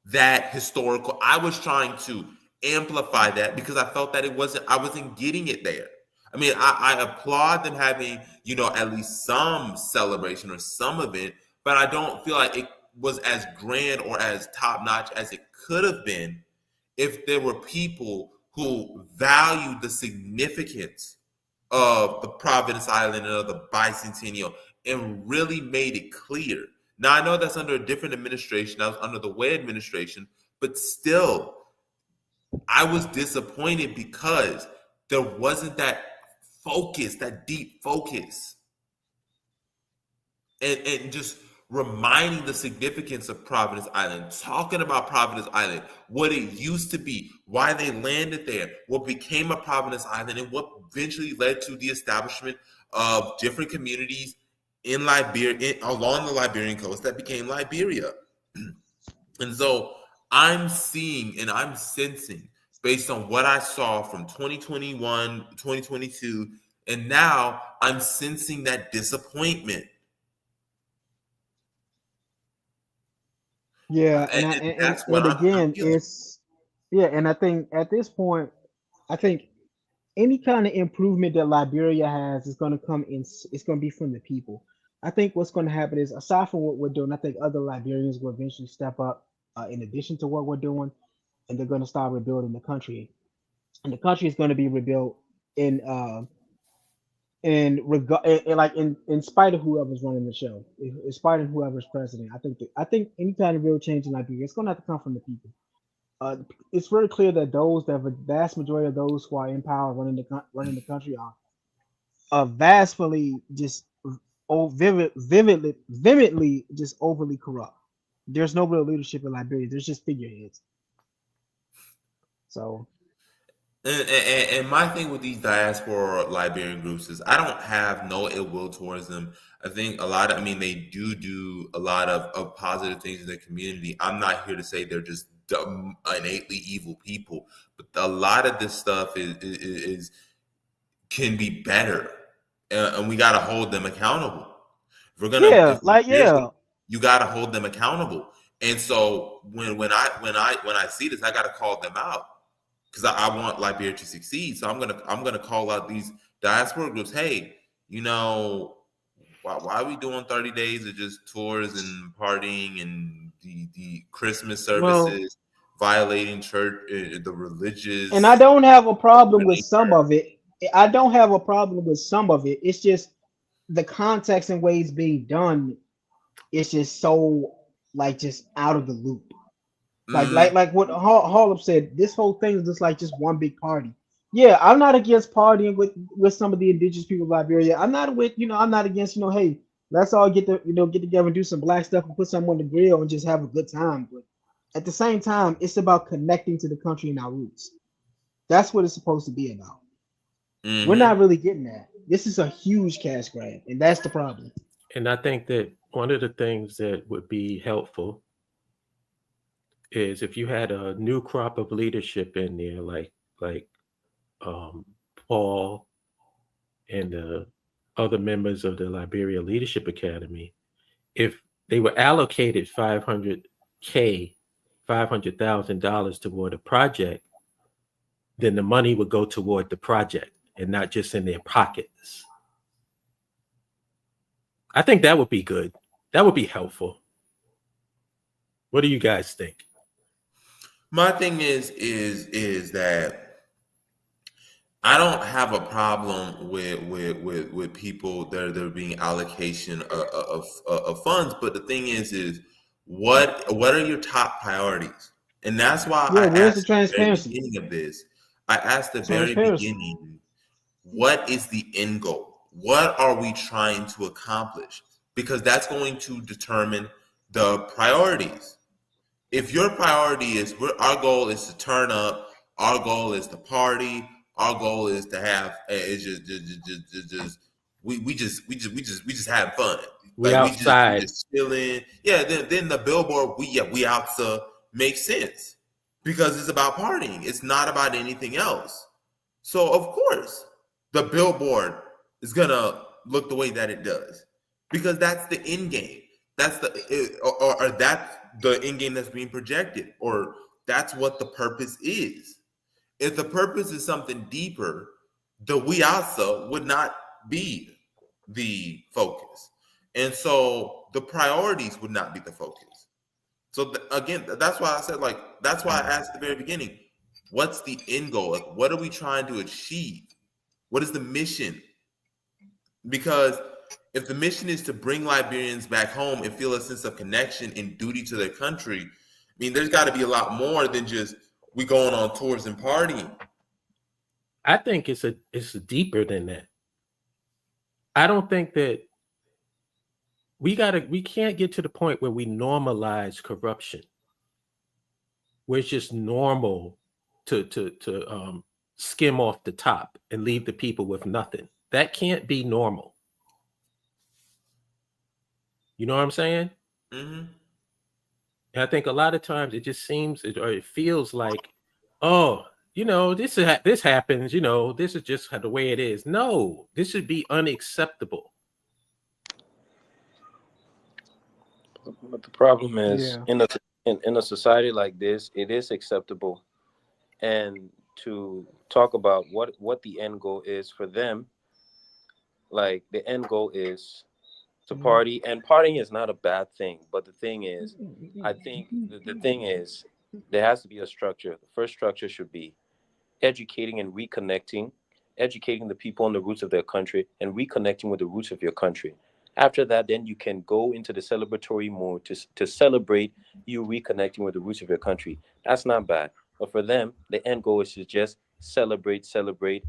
that historical. I was trying to amplify that because I felt that I wasn't getting it there. I mean, I applaud them having, at least some celebration or some event, but I don't feel like it was as grand or as top notch as it could have been if there were people who valued the significance of the Providence Island and of the bicentennial and really made it clear. Now, I know that's under a different administration. That was under the Way administration, but still, I was disappointed because there wasn't that focus, that deep focus, and just reminding the significance of Providence Island, talking about Providence Island, what it used to be, why they landed there, what became a Providence Island, and what eventually led to the establishment of different communities in Liberia, along the Liberian coast that became Liberia. And so I'm seeing and I'm sensing, based on what I saw from 2021, 2022, and now I'm sensing that disappointment. Yeah, And that's what and I'm again, feeling. and I think at this point, I think any kind of improvement that Liberia has is going to come in. It's going to be from the people. I think what's going to happen is, aside from what we're doing, I think other Liberians will eventually step up, in addition to what we're doing, and they're going to start rebuilding the country. And the country is going to be rebuilt in like in spite of whoever's running the show, in spite of whoever's president. I think any kind of real change in Liberia, it's going to have to come from the people. uh, it's very clear that the vast majority of those who are in power running the country are vastly just vividly just overly corrupt. There's no real leadership in Liberia. There's just figureheads. So And my thing with these diaspora Liberian groups is I don't have no ill will towards them. I think I mean, they do a lot of positive things in their community. I'm not here to say they're just dumb, innately evil people, but a lot of this stuff is can be better, and we got to hold them accountable. yeah, If like there's yeah, you got to hold them accountable. And so when I see this, I got to call them out because I want Liberia to succeed. So I'm gonna call out these diaspora groups. Hey, why are we doing 30 days of just tours and partying and the Christmas well, services, violating church, the and I religious don't have a problem with some nature? of it. I don't have a problem with some of it. It's just the context and ways being done. It's just so like just out of the loop. Mm, Like what Harlem said, this whole thing is just like just one big party. Yeah, I'm not against partying with some of the indigenous people of Liberia. I'm not with I'm not against hey, let's all get together and do some black stuff and put something on the grill and just have a good time. But at the same time, it's about connecting to the country and our roots. That's what it's supposed to be about. We're not hmm really getting that. This is a huge cash grab, and that's the problem. And I think that one of the things that would be helpful is if you had a new crop of leadership in there, like um, Paul and the other members of the Liberia Leadership Academy, if they were allocated 500,000 toward a project, then the money would go toward the project and not just in their pockets. I think that would be good. That would be helpful. What do you guys think? My thing is that I don't have a problem with people that are being allocation of funds, but the thing is what are your top priorities? And that's why Yeah, I where's the asked at the very transparency? beginning of this. I asked at the very Transparency. beginning, what is the end goal? What are we trying to accomplish? Because that's going to determine the priorities. If your priority is our goal is to turn up, our goal is to party, our goal is to have is just we just having fun. We Like we outside. just chilling. Yeah, then the billboard we outside makes sense because it's about partying. It's not about anything else. So of course the billboard is gonna look the way that it does because that's the end game. That's or that's the end game that's being projected, or that's what the purpose is. If the purpose is something deeper, the we also would not be the focus. And so the priorities would not be the focus. So again, that's why I said, like, that's why I asked at the very beginning, what's the end goal? Like, what are we trying to achieve? What is the mission? Because if the mission is to bring Liberians back home and feel a sense of connection and duty to their country, I mean, there's got to be a lot more than just we going on tours and partying. I think it's deeper than that. I don't think that we can't get to the point where we normalize corruption, where it's just normal to skim off the top and leave the people with nothing. That can't be normal. You know what I'm saying? Mm-hmm. And I think a lot of times it just seems or it feels like, oh, you know, this happens, you know, this is just the way it is. No, this should be unacceptable. But the problem is, in a society like this, it is acceptable. And to talk about what the end goal is for them, like the end goal is to party, and partying is not a bad thing. But the thing is, I think the thing is, there has to be a structure. The first structure should be educating and reconnecting, educating the people on the roots of their country and reconnecting with the roots of your country. After that, then you can go into the celebratory mode to celebrate you reconnecting with the roots of your country. That's not bad. But for them, the end goal is to just celebrate,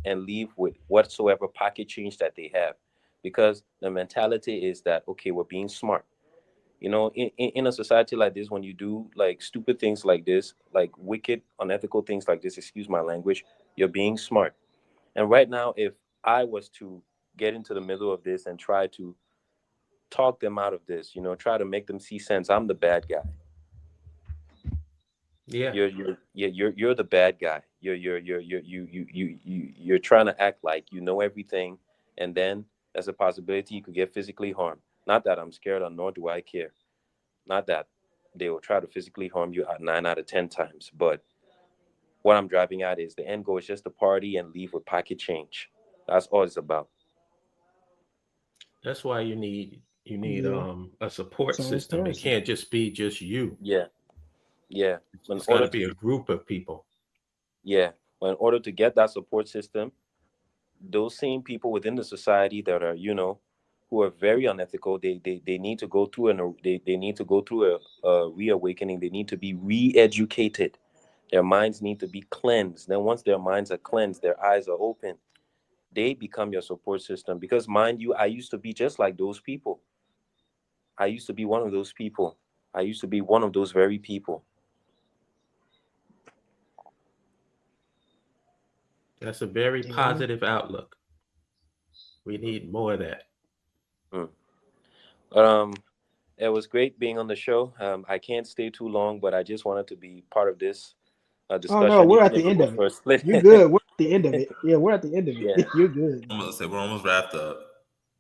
and leave with whatsoever pocket change that they have. Because the mentality is that, okay, we're being smart. You know, in a society like this, when you do like stupid things like this, like wicked, unethical things like this, excuse my language, you're being smart. And right now, if I was to get into the middle of this and try to talk them out of this, you know, try to make them see sense, I'm the bad guy. Yeah. You're the bad guy. You're trying to act like you know everything, and then there's a possibility you could get physically harmed. Not that I'm scared, or nor do I care. Not that they will try to physically harm you 9 out of 10 times. But what I'm driving at is the end goal is just to party and leave with pocket change. That's all it's about. That's why you need a support system. It can't just be just you. Yeah. It's got to be a group of people. Yeah. But in order to get that support system, those same people within the society that are, you know, who are very unethical, they need to go through they need to go through a reawakening. They need to be re-educated. Their minds need to be cleansed. Then once their minds are cleansed, their eyes are open, they become your support system. Because mind you, I used to be just like those people. I used to be one of those people. I used to be one of those very people. That's a very positive outlook. We need more of that. It was great being on the show. I can't stay too long, but I just wanted to be part of this discussion. Oh no, we're at the end of it. You're good. We're at the end of it. Yeah, we're at the end of it. Yeah. You're good. We're almost wrapped up.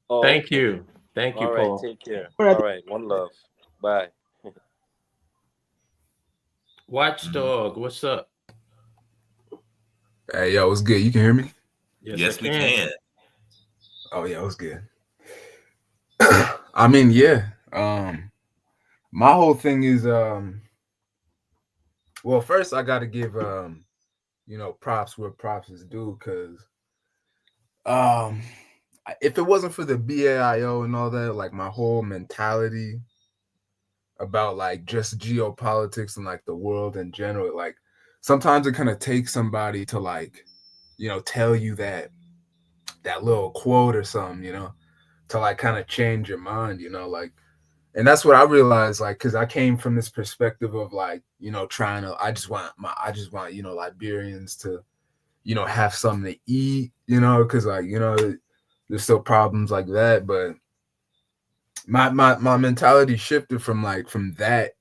Oh, Thank you, All Paul. Right, take care. All right, one love. Bye. Watchdog, what's up? Hey, yo, what's good? You can hear me? Yes, we can. Oh yeah, what's good? I mean, yeah. My whole thing is well, first I gotta give you know, props where props is due, because if it wasn't for the BAIO and all that, like my whole mentality about like just geopolitics and like the world in general, like sometimes it kind of takes somebody to like, you know, tell you that little quote or something, you know, to like kind of change your mind, you know, like. And that's what I realized, like, because I came from this perspective of like, you know, I just want, you know, Liberians to, you know, have something to eat, you know, because like, you know, there's still problems like that, but my mentality shifted from that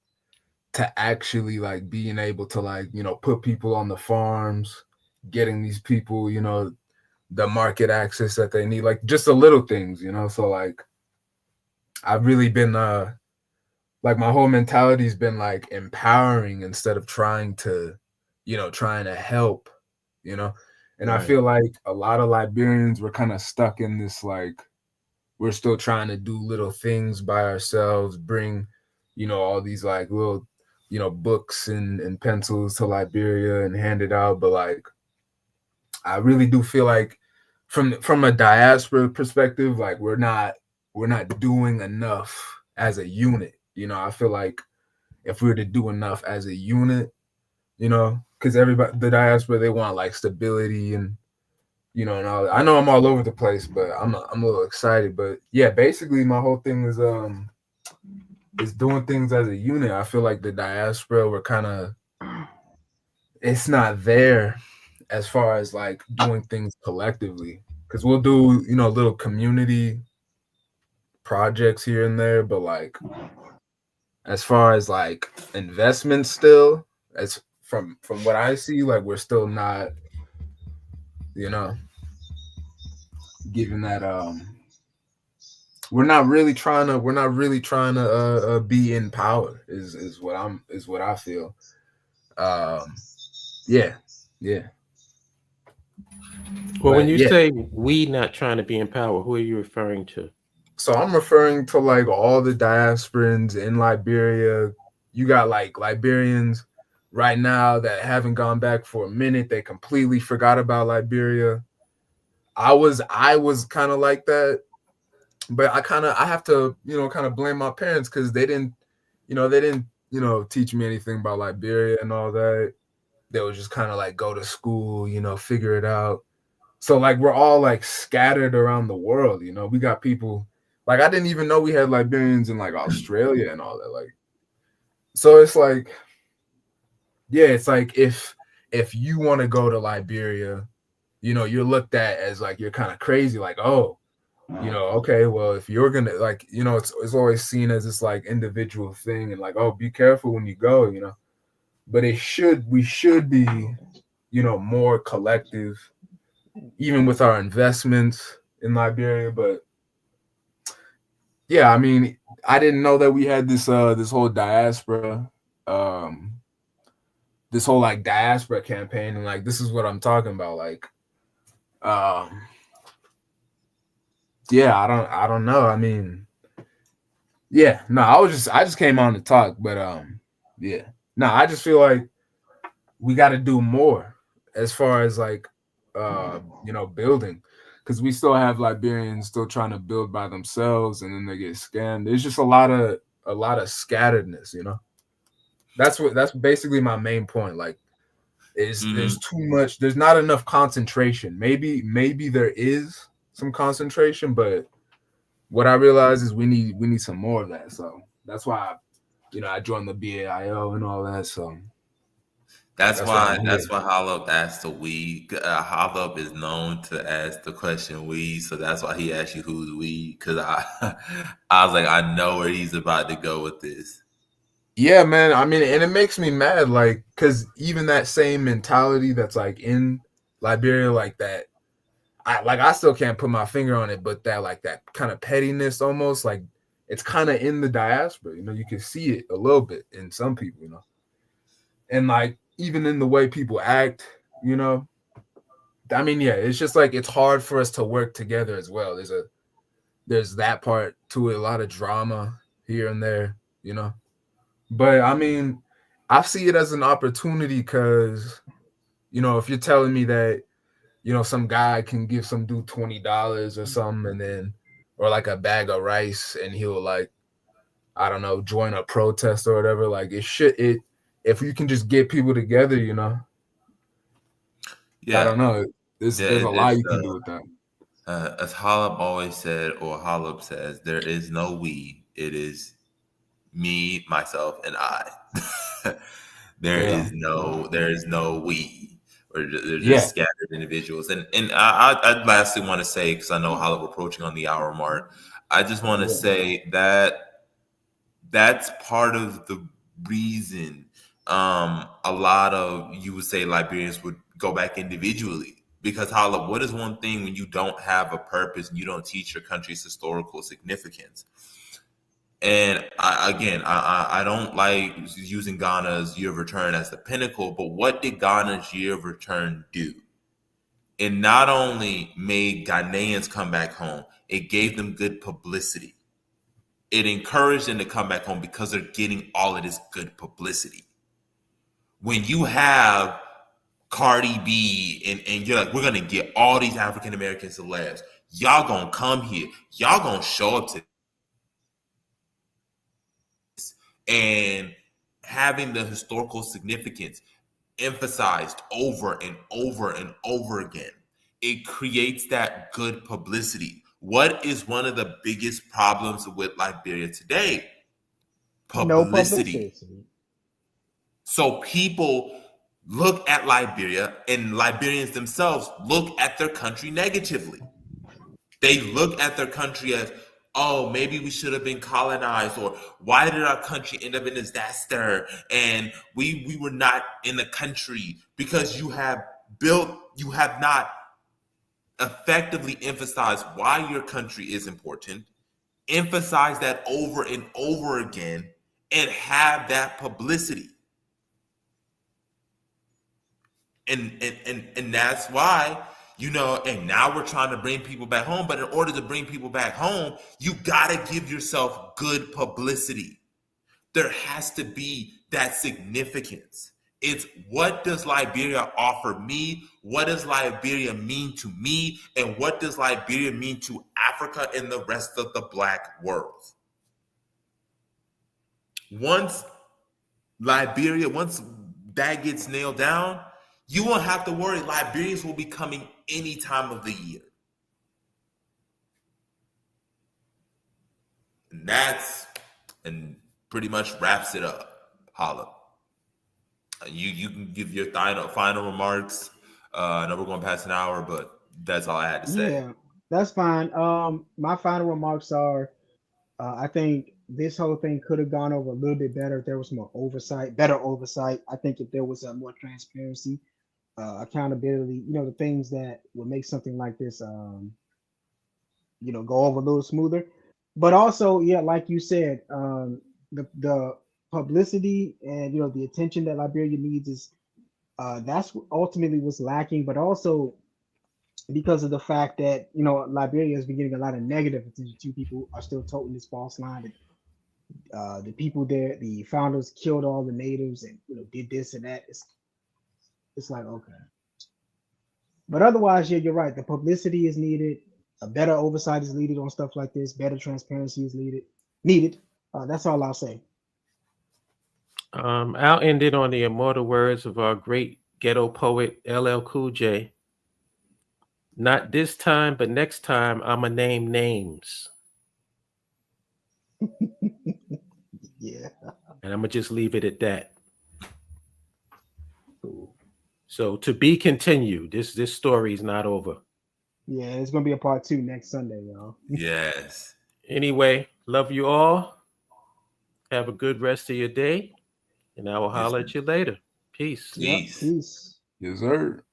to actually like being able to like, put people on the farms, getting these people, the market access that they need, like just the little things, So like I've really been like my whole mentality's been like empowering instead of trying to help, And I Right. feel like a lot of Liberians were kind of stuck in this like we're still trying to do little things by ourselves, bring, all these like little, books and pencils to Liberia and hand it out. But like, I really do feel like from a diaspora perspective, like we're not doing enough as a unit. I feel like if we were to do enough as a unit, because everybody, the diaspora, they want like stability and and all that. I know I'm all over the place, but I'm a little excited. But yeah, basically my whole thing is doing things as a unit. I feel like the diaspora we're kind of it's not there as far as like doing things collectively. Because we'll do little community projects here and there, but like as far as like investment still, as from what I see, like we're still not, given that we're not really trying to be in power is what I feel. Yeah. Well, when But you yeah, say we not trying to be in power, who are you referring to? so I'm referring to like all the diasporans in Liberia. You got like Liberians right now that haven't gone back for a minute. They completely forgot about Liberia. I was kind of like that, but I have to kind of blame my parents because they didn't teach me anything about Liberia and all that. They would just kind of like go to school, figure it out. So like we're all like scattered around the world, We got people like I didn't even know we had Liberians in like Australia and all that. Like, so it's like, yeah, it's like if you want to go to Liberia, you're looked at as like you're kind of crazy, like, oh, okay, well, if you're gonna like, it's always seen as this like individual thing and like, oh, be careful when you go, But we should be, more collective, even with our investments in Liberia. But yeah, I mean, I didn't know that we had this whole diaspora, this whole like diaspora campaign, and like this is what I'm talking about. Like, yeah, I don't know. I mean, yeah, no, I just came on to talk, but yeah, no, I just feel like we got to do more as far as like building, because we still have Liberians still trying to build by themselves and then they get scammed. There's just a lot of scatteredness, That's basically my main point. Like, there's too much, there's not enough concentration. Maybe there is some concentration, but what I realize is we need some more of that. So that's why I joined the BAIO and all that. So That's why why I'm here. that's why Hollop asked the we. Hollop is known to ask the question we, so that's why he asked you who's we. Because I was like, I know where he's about to go with this. Yeah, man. I mean, and it makes me mad, like, because even that same mentality that's like in Liberia, like that, I still can't put my finger on it, but that kind of pettiness, almost like it's kind of in the diaspora. You can see it a little bit in some people, and like even in the way people act, I mean, yeah, it's just like it's hard for us to work together as well. There's that part to it, a lot of drama here and there, But I mean, I see it as an opportunity because, if you're telling me that, some guy can give some dude $20 or something, and then, or like a bag of rice, and he'll like, I don't know, join a protest or whatever. Like if you can just get people together, I don't know. There's a lot you can do with that. As Hollop always said, or Hollop says, there is no we. It is me, myself, and I. There is no we. or they're just Yeah. scattered individuals. And I'd lastly want to say, because I know how we're approaching on the hour mark, I just want to say that that's part of the reason a lot of, you would say, Liberians would go back individually. Because Hala, what is one thing when you don't have a purpose and you don't teach your country's historical significance? And I don't like using Ghana's year of return as the pinnacle, but what did Ghana's year of return do? It not only made Ghanaians come back home, it gave them good publicity. It encouraged them to come back home because they're getting all of this good publicity. When you have Cardi B and you're like, we're going to get all these African American celebs, y'all going to come here, y'all going to show up to this, and having the historical significance emphasized over and over and over again, it creates that good publicity. What is one of the biggest problems with Liberia today? Publicity. No publicity. So people look at Liberia, and Liberians themselves look at their country negatively. They look at their country as, oh, maybe we should have been colonized, or why did our country end up in disaster? And we were not in the country because you have not effectively emphasized why your country is important, emphasize that over and over again, and have that publicity. And that's why, and now we're trying to bring people back home. But in order to bring people back home, you got to give yourself good publicity. There has to be that significance. It's, what does Liberia offer me? What does Liberia mean to me? And what does Liberia mean to Africa and the rest of the Black world? Once that gets nailed down, you won't have to worry. Liberians will be coming any time of the year. And pretty much wraps it up. Holla. You can give your final remarks. I know we're going past an hour, but that's all I had to say. Yeah, that's fine. My final remarks are, I think this whole thing could have gone over a little bit better if there was more better oversight. I think if there was more transparency, accountability, the things that would make something like this, go over a little smoother. But also, like you said, the publicity and the attention that Liberia needs is that's ultimately what's lacking. But also because of the fact that Liberia has been getting a lot of negative attention too. People are still toting this false line that the people there, the founders, killed all the natives and did this and that. It's like, okay. But otherwise, you're right. The publicity is needed. A better oversight is needed on stuff like this. Better transparency is needed. That's all I'll say. I'll end it on the immortal words of our great ghetto poet, LL Cool J. Not this time, but next time, I'ma name names. Yeah. And I'm going to just leave it at that. So to be continued. This story is not over. Yeah, it's going to be a part 2 next Sunday, y'all. Yes. Anyway, love you all. Have a good rest of your day. And I will holler at you later. Peace. Peace. Yep, peace. Yes, sir.